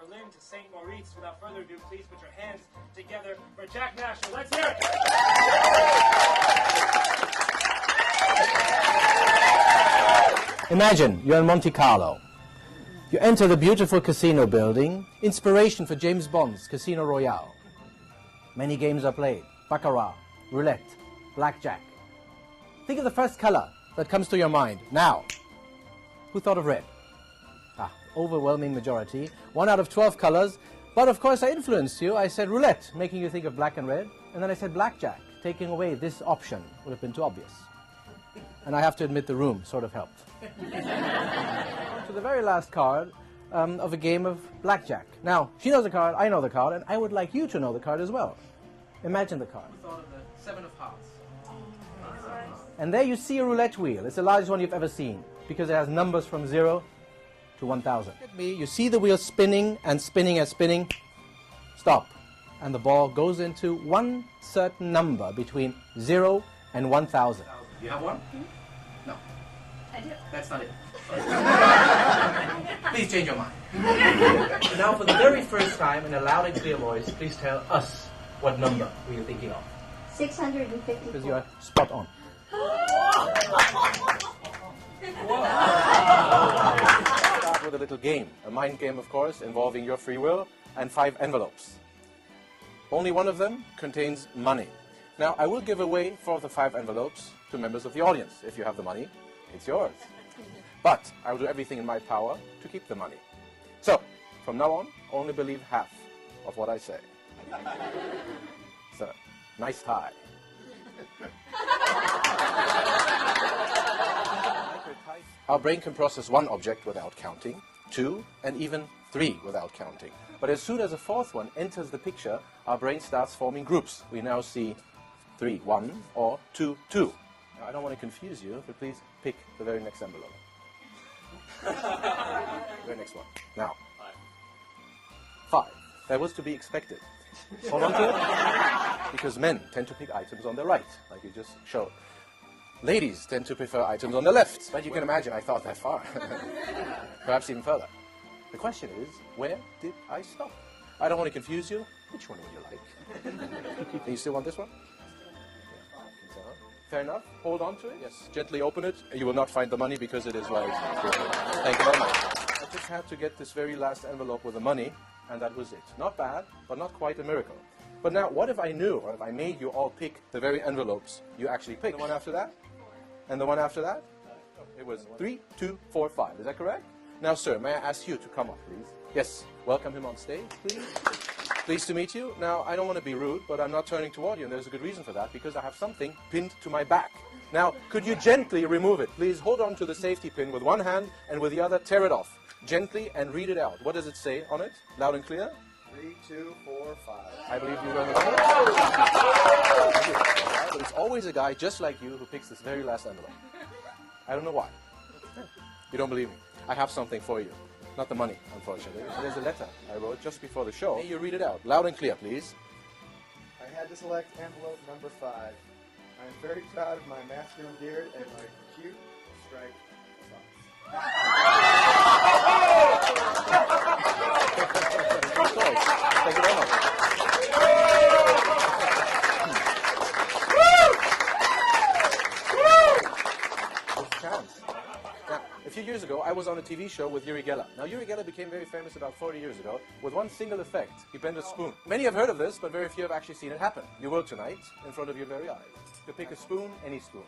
Berlin to St. Moritz. Without further ado, please put your hands together for Jack Nasher. Let's hear it! Imagine you're in Monte Carlo. You enter the beautiful casino building, inspiration for James Bond's Casino Royale. Many games are played: baccarat, roulette, blackjack. Think of the first color that comes to your mind now. Who thought of red? Overwhelming majority. 1 out of 12 colors. But of course I influenced you. I said roulette, making you think of black and red. And then I said blackjack. Taking away this option would have been too obvious. And I have to admit the room sort of helped. To the very last card of a game of blackjack. Now, she knows the card, I know the card, and I would like you to know the card as well. Imagine the card. Who thought of the 7 of hearts? And there you see a roulette wheel. It's the largest one you've ever seen because it has numbers from 0 to 1,000. Look at me, you see the wheel spinning and spinning and spinning. Stop. And the ball goes into one certain number between 0 and 1,000. You have one? No. I do. That's not it. Please change your mind. Now, for the very first time, in a loud and clear voice, please tell us what number were you thinking of? 654. Because you are spot on. Start with a little game, a mind game, of course, involving your free will and 5 envelopes. Only one of them contains money. Now, I will give away 4 of the 5 envelopes to members of the audience. If you have the money, it's yours. But I will do everything in my power to keep the money. So, from now on, only believe half of what I say. So, nice tie. Our brain can process 1 object without counting, 2, and even 3 without counting. But as soon as a 4th one enters the picture, our brain starts forming groups. We now see 3, 1, or 2, 2. Now, I don't want to confuse you, but please pick the very next envelope. Very next one. Now. 5. That was to be expected. Hold on to it. Because men tend to pick items on the right, like you just showed. Ladies tend to prefer items on the left. But you can imagine I thought that far. Perhaps even further. The question is, where did I stop? I don't want to confuse you. Which one would you like? Do you still want this one? Fair enough. Hold on to it. Yes. Gently open it. You will not find the money because it is right. Thank you very much. I just had to get this very last envelope with the money, and that was it. Not bad, but not quite a miracle. But now, what if I knew, or if I made you all pick the very envelopes you actually picked? The one after that? And the one after that? It was 3, 2, 4, 5. Is that correct? Now, sir, may I ask you to come up, please? Yes. Welcome him on stage, please. Pleased to meet you. Now, I don't want to be rude, but I'm not turning toward you, and there's a good reason for that, because I have something pinned to my back. Now, could you gently remove it? Please hold on to the safety pin with one hand, and with the other, tear it off. Gently, and read it out. What does it say on it? Loud and clear? 3, 2, 4, 5. I believe you learned it. But it's always a guy just like you who picks this very last envelope. I don't know why. You don't believe me. I have something for you. Not the money, unfortunately. There's a letter I wrote just before the show. May you read it out. Loud and clear, please. I had to select envelope number 5. I am very proud of my masculine beard and my cute striped socks. Good choice. Thank you very much. Chance. Now, a few years ago, I was on a TV show with Uri Geller. Now, Uri Geller became very famous about 40 years ago with one single effect. He bent a spoon. Many have heard of this, but very few have actually seen it happen. You will tonight, in front of your very eyes. You pick a spoon, any spoon.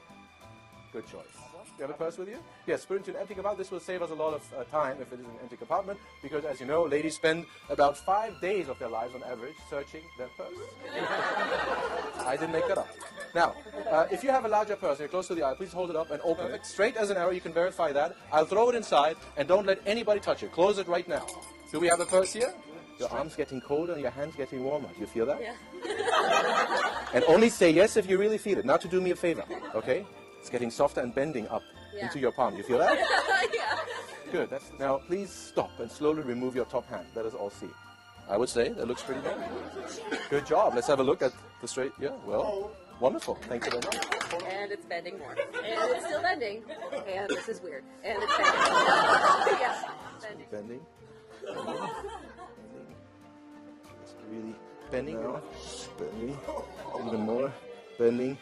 Good choice. You have a purse with you? Yes, put it into an empty compartment. This will save us a lot of time if it is an empty compartment, because as you know, ladies spend about 5 days of their lives on average searching their purse. I didn't make that up. Now, if you have a larger purse and you're close to the eye, please hold it up and open it. Straight as an arrow, you can verify that. I'll throw it inside, and don't let anybody touch it. Close it right now. Do we have a purse here? Your arm's getting colder and your hand's getting warmer. Do you feel that? Yeah. And only say yes if you really feel it. Now to do me a favor, okay? It's getting softer and bending up into your palm. You feel that? Yeah. Good. Now, please stop and slowly remove your top hand. Let us all see. I would say that looks pretty good. Good job. Let's have a look at the straight. Yeah, well, wonderful. Thank you very much. And it's bending more. And it's still bending. And this is weird. And it's bending. Yeah. Bending. Bending. Bending. Now. Bending. Even more. Bending.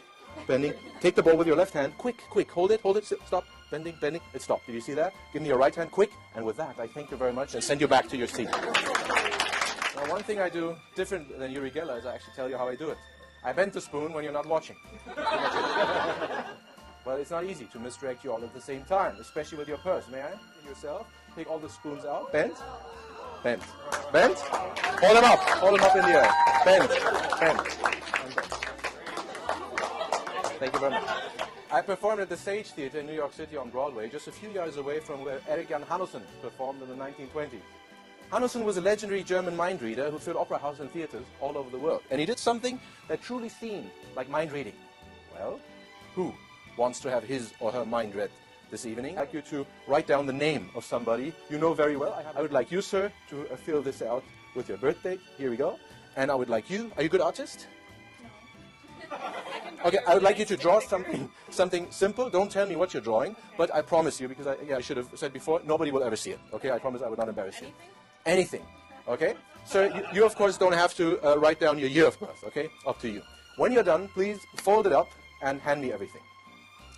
Bending. Take the ball with your left hand. Quick, quick. Hold it, stop. Bending, bending. It stopped. Did you see that? Give me your right hand, quick. And with that, I thank you very much and send you back to your seat. Now, one thing I do different than Yuri Geller is I actually tell you how I do it. I bend the spoon when you're not watching. Well, it's not easy to misdirect you all at the same time, especially with your purse. May I? Yourself. Take all the spoons out. Bend. Bend. Bend. Hold them up. Hold them up in the air. Bend. Bend. And bend. Thank you very much. I performed at the Sage Theatre in New York City on Broadway, just a few yards away from where Erik Jan Hannesson performed in the 1920s. Hannesson was a legendary German mind reader who filled opera houses and theatres all over the world. And he did something that truly seemed like mind reading. Well, who wants to have his or her mind read this evening? I'd like you to write down the name of somebody you know very well. I would like you, sir, to fill this out with your birth date. Here we go. And I would like you, are you a good artist? Okay, I would like you to draw something simple. Don't tell me what you're drawing, but I promise you, because I should have said before, nobody will ever see it. Okay, I promise I would not embarrass you. Anything. Okay? Sir, you of course don't have to write down your year of birth. Okay? Up to you. When you're done, please fold it up and hand me everything.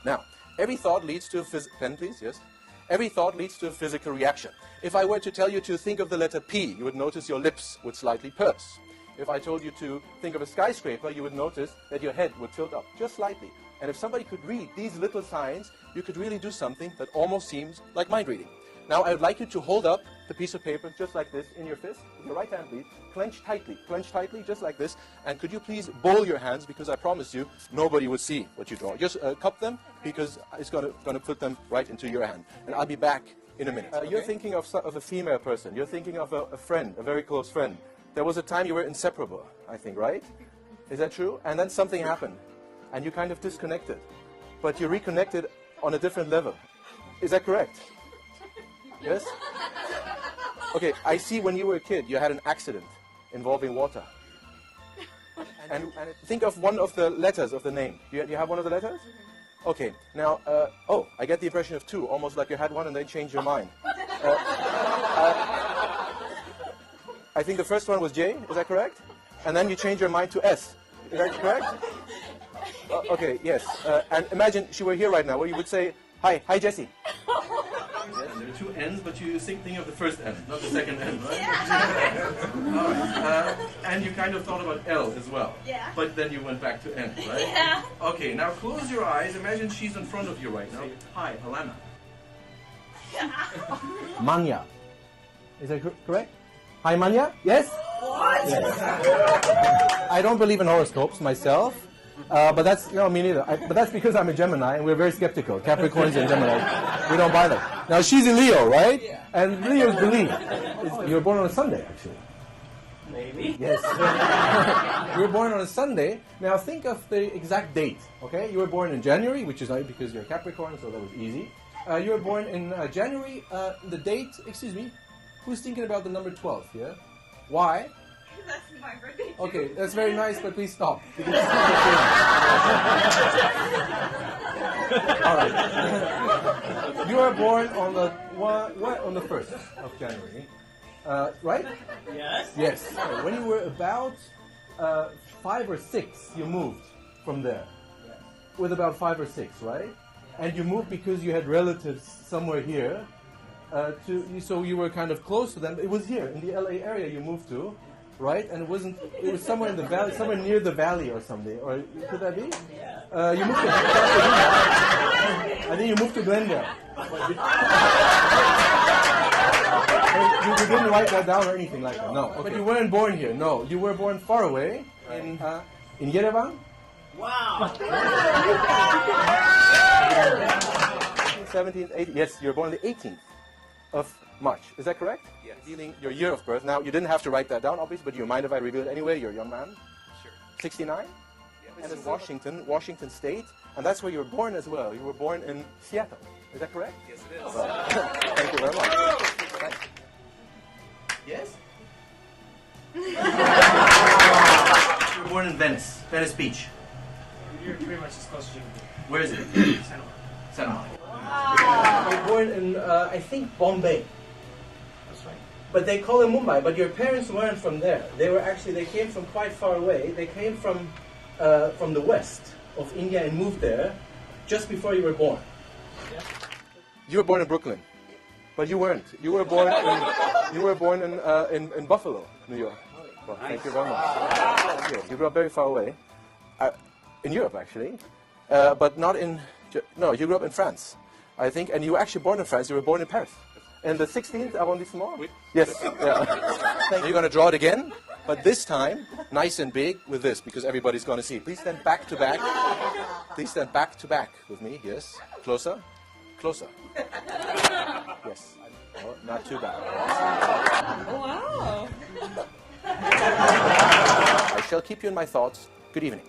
Now, every thought leads to a pen, please. Yes. Every thought leads to a physical reaction. If I were to tell you to think of the letter P, you would notice your lips would slightly purse. If I told you to think of a skyscraper, you would notice that your head would tilt up just slightly. And if somebody could read these little signs, you could really do something that almost seems like mind reading. Now, I would like you to hold up the piece of paper just like this in your fist. With your right hand, please. Clench tightly, just like this. And could you please bowl your hands, because I promise you, nobody would see what you draw. Just cup them, because it's going to put them right into your hand. And I'll be back in a minute. You're thinking of a female person. You're thinking of a friend, a very close friend. There was a time you were inseparable, I think, right? Is that true? And then something happened, and you kind of disconnected. But you reconnected on a different level. Is that correct? Yes? Okay, I see when you were a kid, you had an accident involving water. And think of one of the letters of the name. Do you have one of the letters? Okay, now, I get the impression of two, almost like you had one and then changed your mind. I think the first one was J, is that correct? And then you changed your mind to S, is that correct? Okay, yes. And imagine she were here right now, where you would say, hi Jessie. Yes, there are two N's, but you think of the first N, not the second N, right? Yeah. All right. And you kind of thought about L as well. Yeah. But then you went back to N, right? Yeah. Okay, now close your eyes. Imagine she's in front of you right now. Hi, Alana. Manya. Is that correct? Hi, Manya? Yes? What? Yes. I don't believe in horoscopes myself, but that's, me neither. But that's because I'm a Gemini and we're very skeptical. Capricorns and Gemini, we don't buy them. Now, she's a Leo, right? Yeah. And Leos believe. You were born on a Sunday, actually. Maybe. Yes. You were born on a Sunday. Now, think of the exact date, okay? You were born in January, which is not because you're a Capricorn, so that was easy. You were born in January. The date, excuse me. Who's thinking about the number 12 here? Yeah? Why? That's my birthday too. Okay, that's very nice, but please stop. All right. You are born on the on the 1st of January, right? Yes. Yes. When you were about 5 or 6, you moved from there. Yes. With about 5 or 6, right? And you moved because you had relatives somewhere here. So you were kind of close to them. It was here in the LA area you moved to, right? And it was somewhere in the valley, somewhere near the valley or something. Or could that be? You moved to. I think you moved to Glendale. You didn't write that down or anything like that. No. Okay. But you weren't born here. No, you were born far away in Yerevan. Wow. 17th, 18th. Yes, you were born on the 18th. Of March. Is that correct? Yes. Revealing your year of birth. Now, you didn't have to write that down, obviously, but do you mind if I reveal it anyway? You're a young man. Sure. 69? Yeah, and in Washington State. And that's where you were born as well. You were born in Seattle. Is that correct? Yes, it is. Well, thank you very much. Thanks. Yes? You were born in Venice Beach. You're pretty much as close as you can be. Where is it? Santa Monica. Wow. You were born in, I think, Bombay. That's right. But they call it Mumbai. But your parents weren't from there. They came from quite far away. They came from the west of India and moved there just before you were born. Yeah. You were born in Brooklyn, but you weren't. You were born in Buffalo, New York. Well, thank you very much. Thank you. You grew up very far away, in Europe actually, but not in. No, you grew up in France, I think, and you were actually born in France. You were born in Paris. And the 16th arrondissement? Oui. Yes. Yeah. You're going to draw it again, but this time, nice and big with this, because everybody's going to see. Please stand back to back. Please stand back to back with me. Yes. Closer. Closer. Yes. Oh, not too bad. Wow. I shall keep you in my thoughts. Good evening.